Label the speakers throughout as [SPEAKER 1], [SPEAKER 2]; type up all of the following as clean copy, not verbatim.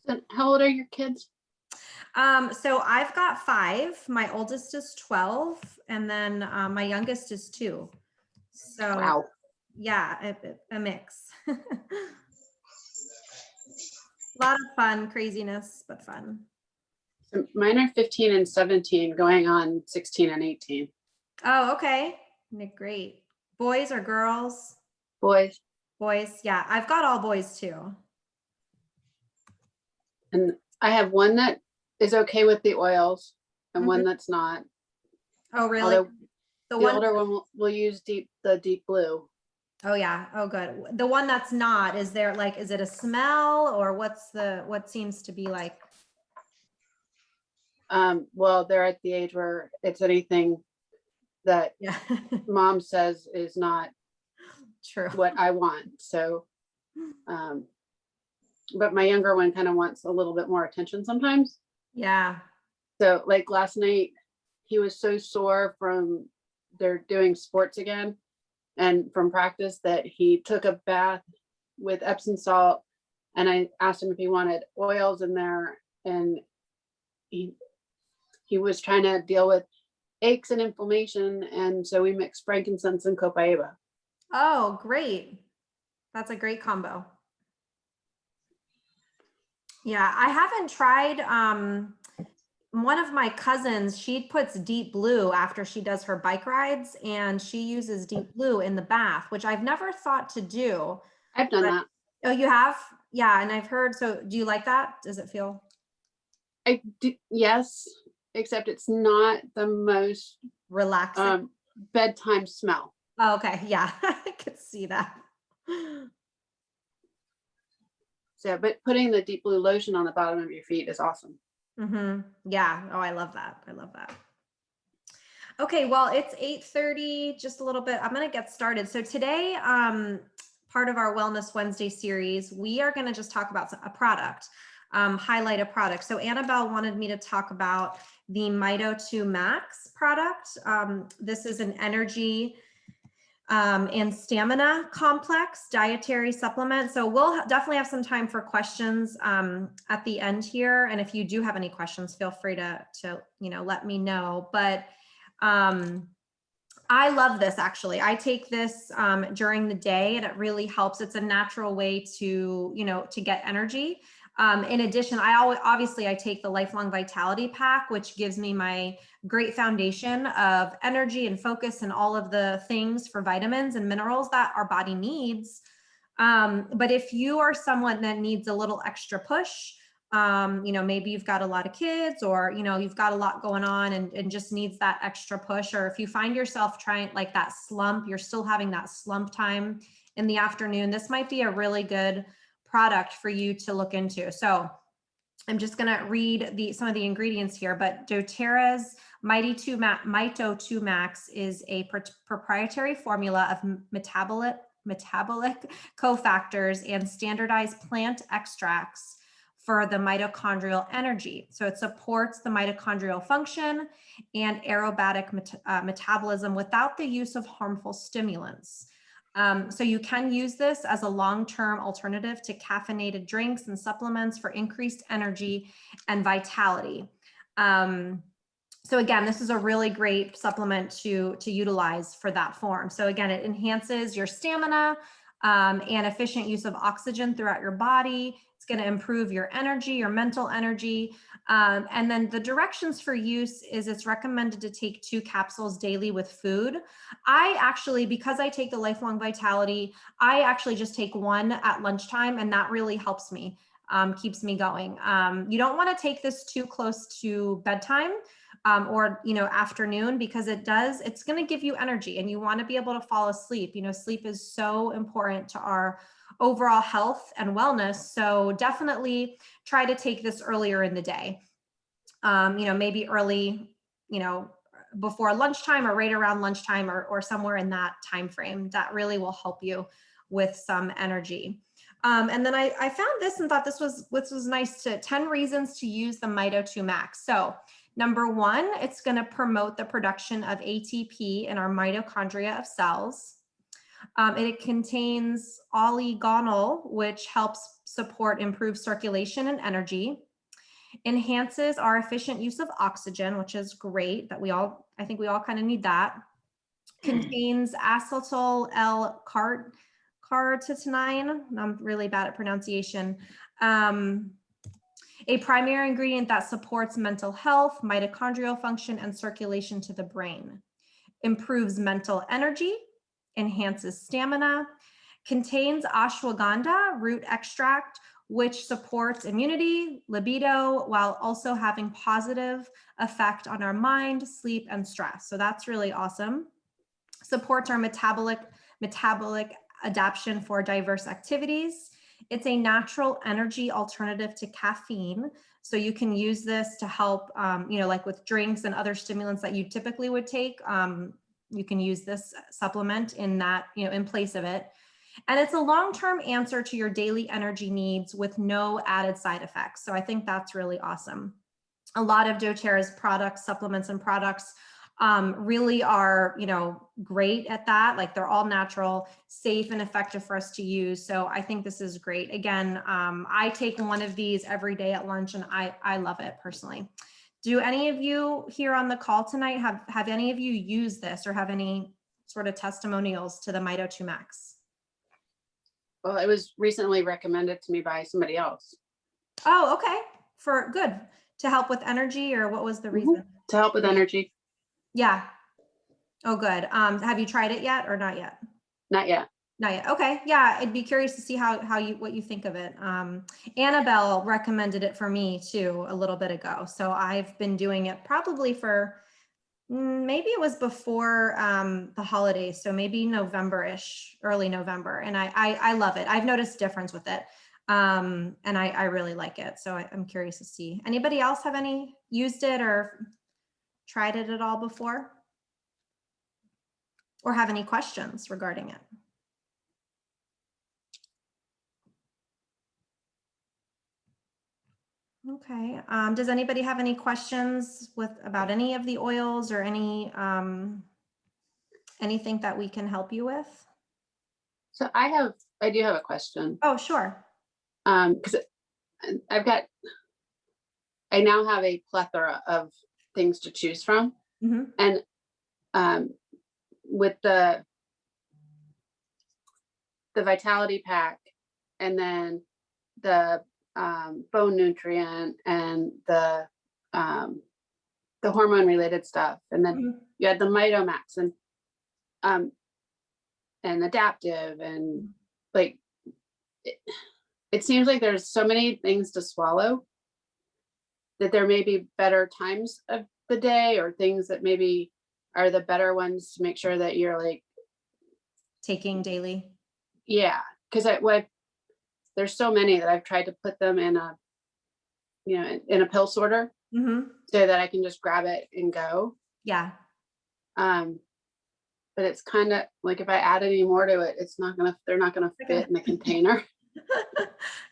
[SPEAKER 1] So how old are your kids?
[SPEAKER 2] So I've got five. My oldest is 12, and then my youngest is 2. So
[SPEAKER 1] Wow.
[SPEAKER 2] yeah, a mix. A lot of fun, craziness, but fun.
[SPEAKER 1] So mine are 15 and 17, going on 16 and 18.
[SPEAKER 2] Oh, okay. Great. Boys or girls?
[SPEAKER 1] Boys.
[SPEAKER 2] Boys. Yeah, I've got all boys too.
[SPEAKER 1] And I have one that is okay with the oils and
[SPEAKER 2] Mhm.
[SPEAKER 1] one that's not.
[SPEAKER 2] Oh, really?
[SPEAKER 1] Although
[SPEAKER 2] The
[SPEAKER 1] the
[SPEAKER 2] one,
[SPEAKER 1] older one will use the deep blue.
[SPEAKER 2] oh yeah. Oh, good. The one that's not, is there like, is it a smell or what seems to be like?
[SPEAKER 1] Well, they're at the age where it's anything that
[SPEAKER 2] Yeah,
[SPEAKER 1] mom says is not
[SPEAKER 2] true.
[SPEAKER 1] what I want. So, um, but my younger one kind of wants a little bit more attention sometimes.
[SPEAKER 2] Yeah.
[SPEAKER 1] So like last night, he was so sore from they're doing sports again and from practice that he took a bath with Epsom salt. And I asked him if he wanted oils in there, and he he was trying to deal with aches and inflammation, and so we mixed frankincense and copaiba.
[SPEAKER 2] Oh, great. That's a great combo. Yeah, I haven't tried one of my cousins, she puts deep blue after she does her bike rides, and she uses deep blue in the bath, which I've never thought to do.
[SPEAKER 1] I've done
[SPEAKER 2] But
[SPEAKER 1] that.
[SPEAKER 2] oh, you have? Yeah, and I've heard, so do you like that? Does it feel
[SPEAKER 1] I do, yes, except it's not the most
[SPEAKER 2] relaxing?
[SPEAKER 1] um bedtime smell.
[SPEAKER 2] Oh, okay, yeah, I could see that.
[SPEAKER 1] So, but putting the deep blue lotion on the bottom of your feet is awesome.
[SPEAKER 2] Yeah. Oh, I love that. I love that. Okay, well, it's 8:30, just a little bit. I'm going to get started. So today, part of our Wellness Wednesday series, we are going to just talk about a product, highlight a product. So Annabelle wanted me to talk about the Mito 2 Max product. This is an energy and stamina complex dietary supplement. So we'll definitely have some time for questions at the end here. And if you do have any questions, feel free to let me know. But I love this actually. I take this during the day and it really helps. It's a natural way to, to get energy. In addition, obviously I take the Lifelong Vitality Pack, which gives me my great foundation of energy and focus and all of the things for vitamins and minerals that our body needs. But if you are someone that needs a little extra push, maybe you've got a lot of kids or, you've got a lot going on and just needs that extra push. Or if you find yourself trying like that slump, you're still having that slump time in the afternoon, this might be a really good product for you to look into. So I'm just going to read some of the ingredients here, but doTERRA's Mito 2 Max is a proprietary formula of metabolic cofactors and standardized plant extracts for the mitochondrial energy. So it supports the mitochondrial function and aerobatic metabolism without the use of harmful stimulants. So you can use this as a long-term alternative to caffeinated drinks and supplements for increased energy and vitality. So again, this is a really great supplement to utilize for that form. So again, it enhances your stamina and efficient use of oxygen throughout your body. It's going to improve your energy, your mental energy. And then the directions for use is it's recommended to take 2 capsules daily with food. I actually, because I take the Lifelong Vitality, I actually just take 1 at lunchtime, and that really helps me, keeps me going. You don't want to take this too close to bedtime or afternoon, because it's going to give you energy and you want to be able to fall asleep. Sleep is so important to our overall health and wellness. So definitely try to take this earlier in the day. Maybe early, before lunchtime or right around lunchtime or somewhere in that time frame. That really will help you with some energy. And then I found this and thought this was nice, 10 reasons to use the Mito 2 Max. So number 1, it's going to promote the production of ATP in our mitochondria of cells. It contains oligonol, which helps support improved circulation and energy, enhances our efficient use of oxygen, which is great that I think we all kind of need that. Contains acetyl L-carnitine. I'm really bad at pronunciation. A primary ingredient that supports mental health, mitochondrial function, and circulation to the brain. Improves mental energy, enhances stamina, contains ashwagandha root extract, which supports immunity, libido, while also having positive effect on our mind, sleep, and stress. So that's really awesome. Supports our metabolic adaptation for diverse activities. It's a natural energy alternative to caffeine. So you can use this to help, like with drinks and other stimulants that you typically would take. You can use this supplement in that, in place of it. And it's a long-term answer to your daily energy needs with no added side effects. So I think that's really awesome. A lot of doTERRA's products, supplements and products really are, great at that. Like they're all natural, safe, and effective for us to use. So I think this is great. Again, I take one of these every day at lunch, and I love it personally. Do any of you here on the call tonight have any of you used this or have any sort of testimonials to the Mito 2 Max?
[SPEAKER 1] Well, it was recently recommended to me by somebody else.
[SPEAKER 2] Oh, okay. For good. To help with energy, or what was the reason?
[SPEAKER 1] To help with energy.
[SPEAKER 2] Yeah. Oh, good. Have you tried it yet or not yet?
[SPEAKER 1] Not yet.
[SPEAKER 2] Not yet. Okay. Yeah. I'd be curious to see what you think of it. Annabelle recommended it for me too a little bit ago. So I've been doing it probably for, maybe it was before the holidays. So maybe November-ish, early November. And I love it. I've noticed difference with it. And I really like it. So I'm curious to see. Anybody else have used it or tried it at all before? Or have any questions regarding it? Okay. Does anybody have any questions about any of the oils or anything that we can help you with?
[SPEAKER 1] So I do have a question.
[SPEAKER 2] Oh, sure.
[SPEAKER 1] Because I now have a plethora of things to choose from.
[SPEAKER 2] Mm-hmm.
[SPEAKER 1] And with the vitality pack, and then the bone nutrient, and the hormone related stuff, and then
[SPEAKER 2] Mm-hmm.
[SPEAKER 1] you had the Mito Max and adaptive, and like it seems like there's so many things to swallow that there may be better times of the day or things that maybe are the better ones to make sure that you're like
[SPEAKER 2] Taking daily.
[SPEAKER 1] Yeah, because there's so many that I've tried to put them in a pill sorter,
[SPEAKER 2] Mm-hmm.
[SPEAKER 1] so that I can just grab it and go.
[SPEAKER 2] Yeah.
[SPEAKER 1] But it's kind of like if I add any more to it, they're not gonna fit in the container.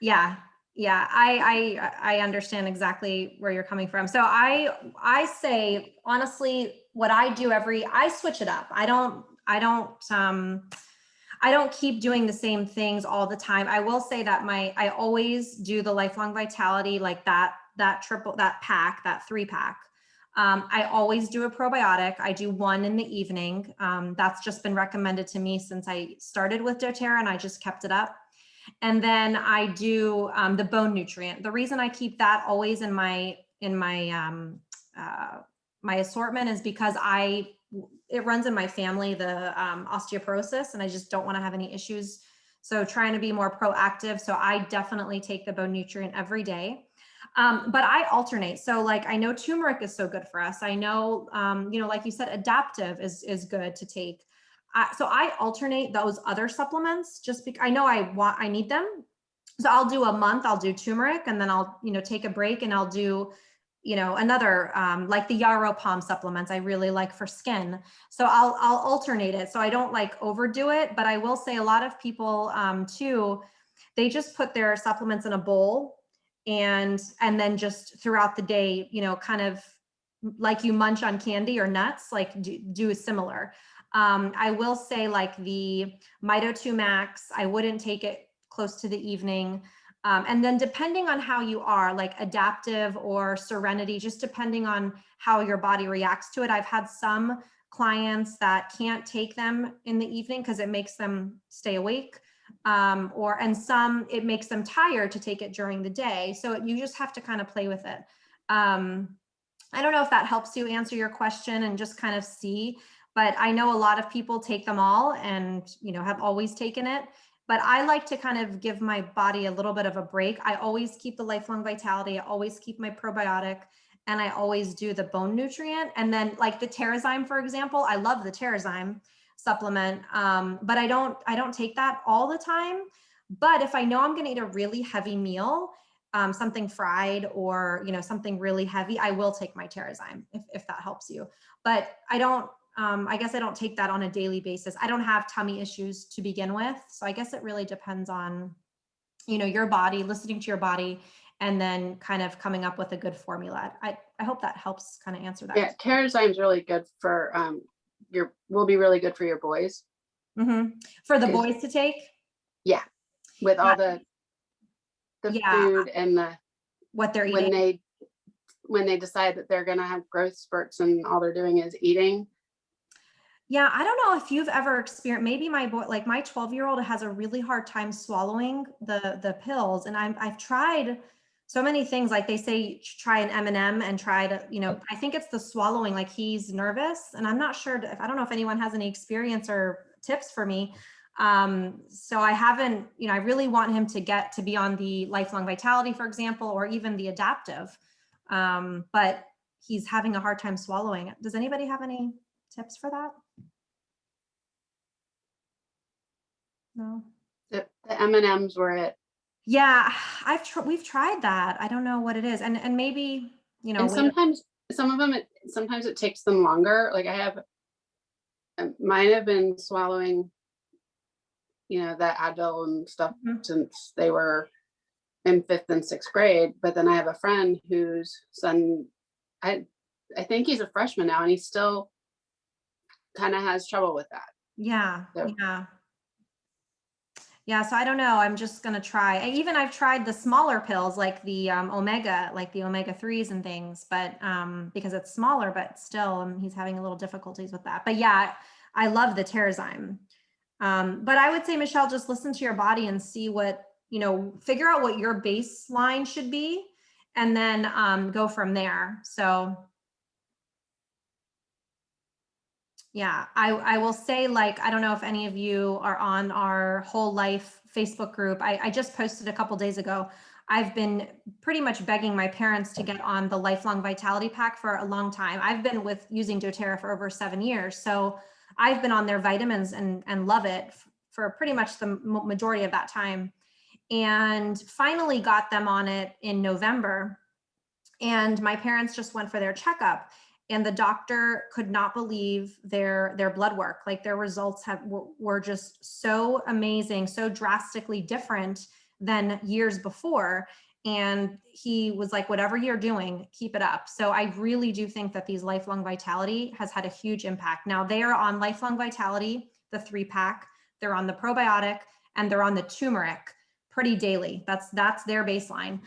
[SPEAKER 2] Yeah. Yeah. I understand exactly where you're coming from. So I say, honestly, what I do I switch it up. I don't keep doing the same things all the time. I will say that I always do the lifelong vitality, like that pack, that 3-pack. I always do a probiotic. I do one in the evening. That's just been recommended to me since I started with doTERRA, and I just kept it up. And then I do the bone nutrient. The reason I keep that always in my my assortment is because it runs in my family, the osteoporosis, and I just don't want to have any issues. So trying to be more proactive. So I definitely take the bone nutrient every day. But I alternate. So like, I know turmeric is so good for us. I know, like you said, adaptive is good to take. So I alternate those other supplements just because I know I need them. So I'll do a month, I'll do turmeric, and then I'll, take a break, and I'll do, another, like the yarrow palm supplements I really like for skin. So I'll alternate it. So I don't like overdo it, but I will say a lot of people too, they just put their supplements in a bowl and then just throughout the day, kind of like you munch on candy or nuts, like do similar. I will say like the Mito 2 Max, I wouldn't take it close to the evening. And then depending on how you are, like adaptive or serenity, just depending on how your body reacts to it. I've had some clients that can't take them in the evening because it makes them stay awake. And some it makes them tired to take it during the day. So you just have to kind of play with it. I don't know if that helps you answer your question and just kind of see, but I know a lot of people take them all and, you know, have always taken it. But I like to kind of give my body a little bit of a break. I always keep the lifelong vitality. I always keep my probiotic, and I always do the bone nutrient. And then like the Terrazyme, for example, I love the Terrazyme supplement, but I don't take that all the time. But if I know I'm going to eat a really heavy meal, something fried or, you know, something really heavy, I will take my Terrazyme if that helps you. But I guess I don't take that on a daily basis. I don't have tummy issues to begin with. So I guess it really depends on, you know, your body, listening to your body, and then kind of coming up with a good formula. I hope that helps kind of answer that.
[SPEAKER 1] Yeah, Terrazyme is really good for will be really good for your boys.
[SPEAKER 2] For the boys to take?
[SPEAKER 1] Yeah. With all the
[SPEAKER 2] yeah,
[SPEAKER 1] food and
[SPEAKER 2] what they're eating.
[SPEAKER 1] When they decide that they're going to have growth spurts and all they're doing is eating.
[SPEAKER 2] Yeah, I don't know if you've ever experienced, maybe my boy, like my 12-year-old has a really hard time swallowing the pills. And I've tried so many things, like they say, try an M&M and try to, you know, I think it's the swallowing, like he's nervous, and I'm not sure I don't know if anyone has any experience or tips for me. So I haven't, you know, I really want him to get to be on the lifelong vitality, for example, or even the adaptive. But he's having a hard time swallowing. Does anybody have any tips for that? No.
[SPEAKER 1] The M&Ms were it.
[SPEAKER 2] Yeah, we've tried that. I don't know what it is. And maybe, you know,
[SPEAKER 1] and sometimes some of them, sometimes it takes them longer. Like mine have been swallowing, you know, that Advil and stuff since they were in 5th and 6th grade. But then I have a friend whose son, I think he's a freshman now, and he still kind of has trouble with that.
[SPEAKER 2] Yeah. So. Yeah. So I don't know. I'm just going to try. I've tried the smaller pills, like the omega 3s and things, but because it's smaller, but still he's having a little difficulties with that. But yeah, I love the Terrazyme. But I would say, Michelle, just listen to your body and see what, you know, figure out what your baseline should be, and then go from there. So yeah, I will say, like, I don't know if any of you are on our Whole Life Facebook group. I just posted a couple days ago. I've been pretty much begging my parents to get on the Lifelong Vitality Pack for a long time. I've been using doTERRA for over 7 years. So I've been on their vitamins and love it for pretty much the majority of that time. And finally got them on it in November. And my parents just went for their checkup, and the doctor could not believe their blood work. Like their results were just so amazing, so drastically different than years before. And he was like, whatever you're doing, keep it up. So I really do think that these Lifelong Vitality has had a huge impact. Now they are on Lifelong Vitality, the 3-pack, they're on the probiotic, and they're on the turmeric pretty daily. That's their baseline.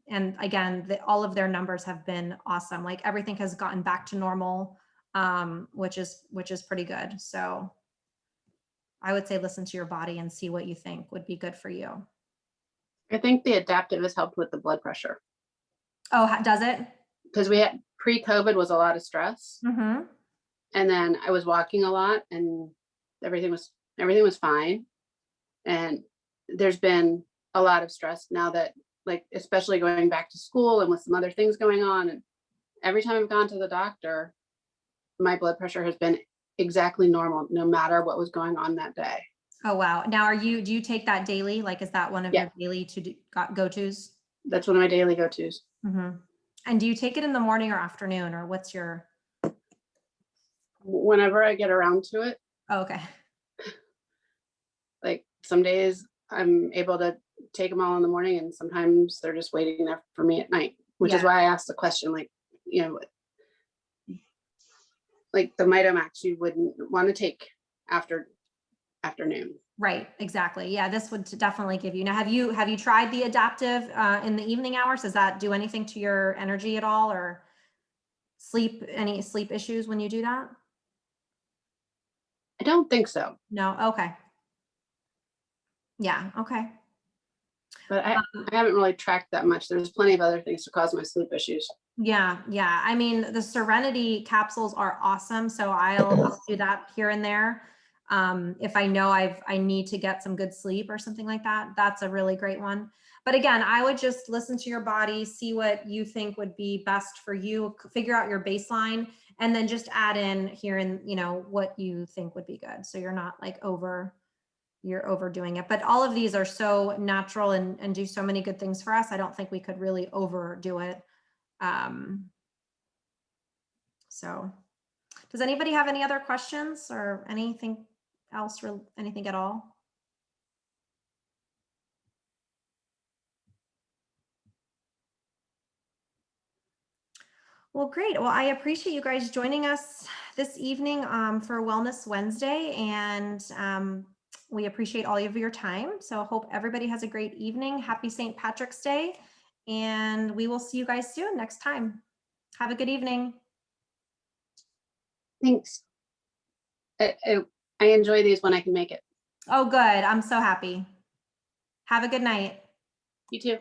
[SPEAKER 2] And again, all of their numbers have been awesome. Like everything has gotten back to normal, which is pretty good. So I would say listen to your body and see what you think would be good for you.
[SPEAKER 1] I think the adaptive has helped with the blood pressure.
[SPEAKER 2] Oh, does it?
[SPEAKER 1] Because we had pre-COVID was a lot of stress. And then I was walking a lot and everything was fine. And there's been a lot of stress now that, like, especially going back to school and with some other things going on. And every time I've gone to the doctor, my blood pressure has been exactly normal, no matter what was going on that day.
[SPEAKER 2] Oh, wow. Now, do you take that daily? Like, is that one of your daily go-tos?
[SPEAKER 1] That's one of my daily go-tos.
[SPEAKER 2] And do you take it in the morning or afternoon, or what's your?
[SPEAKER 1] Whenever I get around to it.
[SPEAKER 2] Oh, okay.
[SPEAKER 1] Like some days I'm able to take them all in the morning, and sometimes they're just waiting there for me at night, which is why I asked the question, like, you know, like the Mito Max, you wouldn't want to take after afternoon.
[SPEAKER 2] Right, exactly. Yeah, this would definitely give you. Now, have you tried the adaptive in the evening hours? Does that do anything to your energy at all, or any sleep issues when you do that?
[SPEAKER 1] I don't think so,
[SPEAKER 2] No. Okay. Yeah. Okay.
[SPEAKER 1] but I haven't really tracked that much. There's plenty of other things to cause my sleep issues.
[SPEAKER 2] Yeah, yeah. I mean, the Serenity capsules are awesome, so I'll do that here and there. If I know I need to get some good sleep or something like that, that's a really great one. But again, I would just listen to your body, see what you think would be best for you, figure out your baseline, and then just add in here and what you think would be good. So you're not like you're overdoing it. But all of these are so natural and do so many good things for us. I don't think we could really overdo it. So does anybody have any other questions or anything else, or anything at all? Well, great. Well, I appreciate you guys joining us this evening for Wellness Wednesday, and we appreciate all of your time. So hope everybody has a great evening. Happy St. Patrick's Day, and we will see you guys soon next time. Have a good evening.
[SPEAKER 1] Thanks. I enjoy these when I can make it.
[SPEAKER 2] Oh, good. I'm so happy. Have a good night.
[SPEAKER 1] You too.